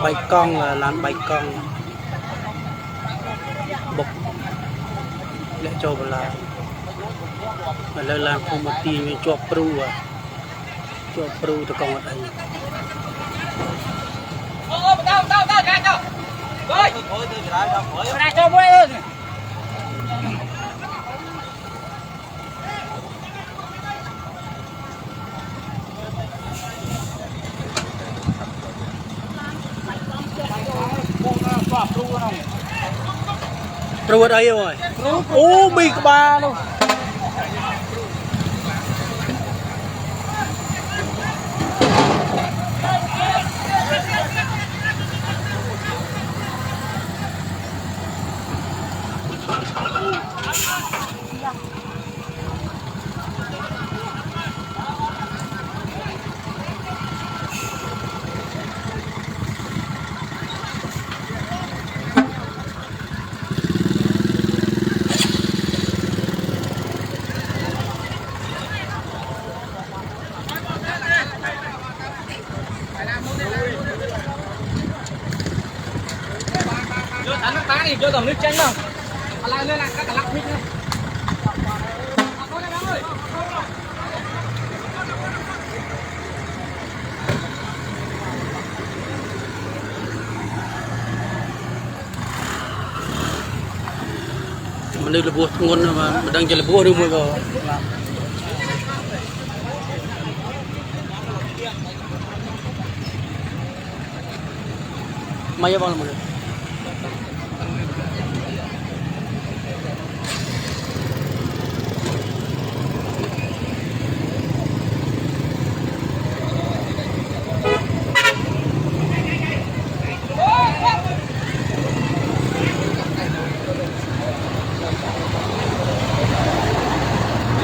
bay con là làn bay con bọc lại cho là mà lên làm không một tí cho pru từ con ở đây pru ở đây rồi ô bị cái ba luôn vô tầm nước chanh không? Lại lên các cái lắc mic nữa. Mình đi là buộc ngon mà mình đang chơi là buộc đi mua rồi. Mấy bao là mình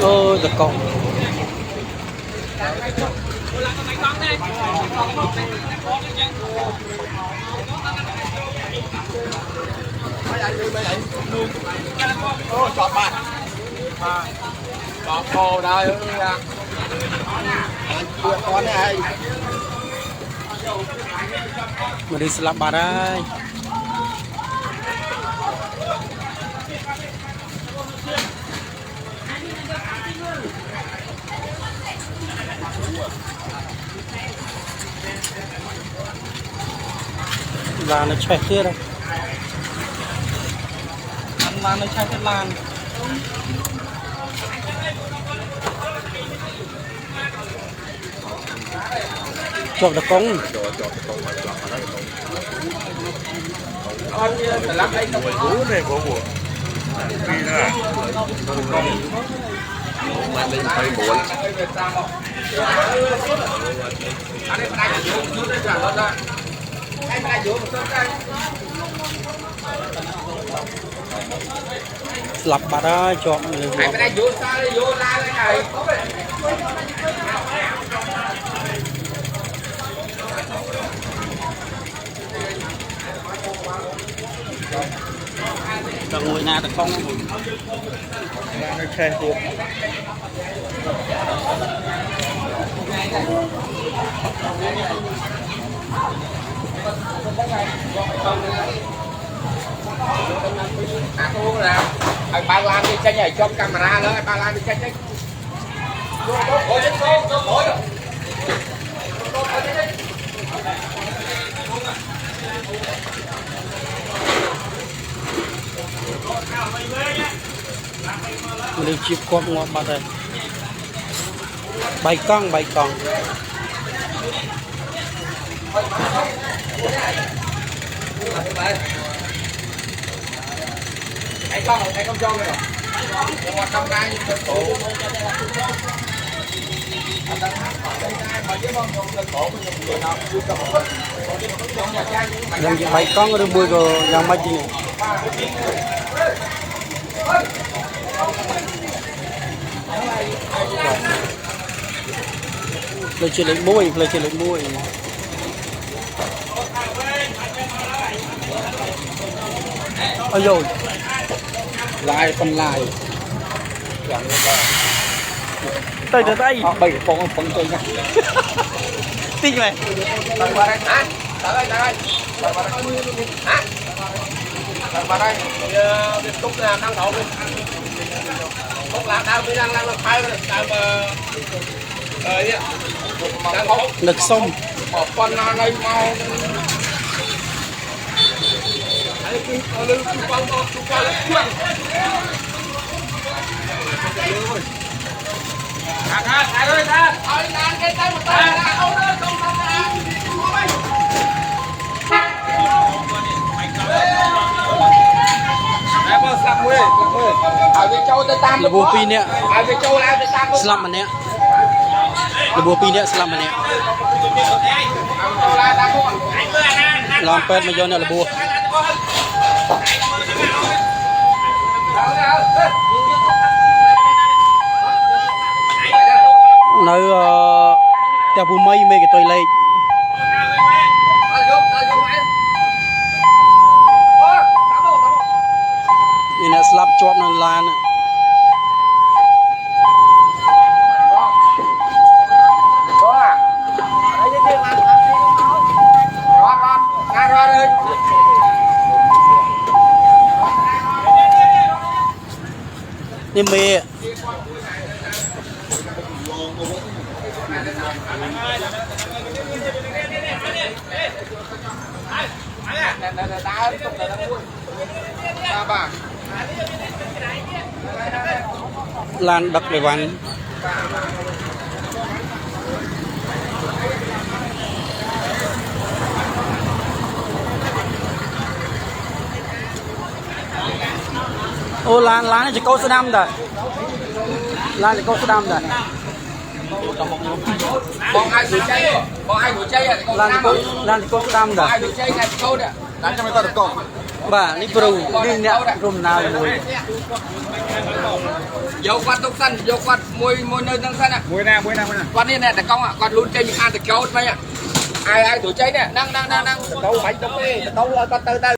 ôi giật con ô chọt ba chọt cô đây con này mình đi slap bà đây là nó chạy kia đâu là nó chạy cái làn chọc được công con lắc đây không có này của đi ra bạn lên thấy buồn anh em đây là vô đây là lên anh đây vô một đây lặp bà đó chọn anh đây vô sao đây vô la cái này đừng ngồi nhà được không nó xe được anh ba lan đi chơi nhảy trong camera nữa anh ba lan đi chơi chơi mình đi chip con ngọt bà đây bay con anh không cho rồi hoạt động này đang bay con ở đây bùi rồi đang mai gì lấy chơi lấy muối ôi rồi lại phần lại tới đây bảy con phân tôi nha tinh này qua đây tới đây hả vào đây việc cúc là đang đổ cúc là đang phai đang lực sông một con này mau là bùa pin nè slam mà nè là bùa pin nè slam mà nè làm pet mà do nè là bùa nơi cha bùa mây mấy cái tôi lấyนี่นะสลับจอบนั่นลานนี่เมย์ลานดักเลยวันโอ้ลานจะเข้าสนามได้ลานจะเข้าสนามได้bọn ai đuổi chơi bọn ai đuổi chơi à lànจะเข้าสนามได้ ai đuổi chơi này câu nè đánh cho mày tao được con បាទនេះព្រៅនេះអ្នករុំណាមួយ យកគាត់ទុកសិនយកគាត់មួយនៅនឹងសិនមួយណាគាត់នេះណែតកង់គាត់លូនចេញអានតកោតវិញអាយដួលចេញណែហ្នឹងទៅបាច់ទុកទេទៅឲ្យគាត់ទៅ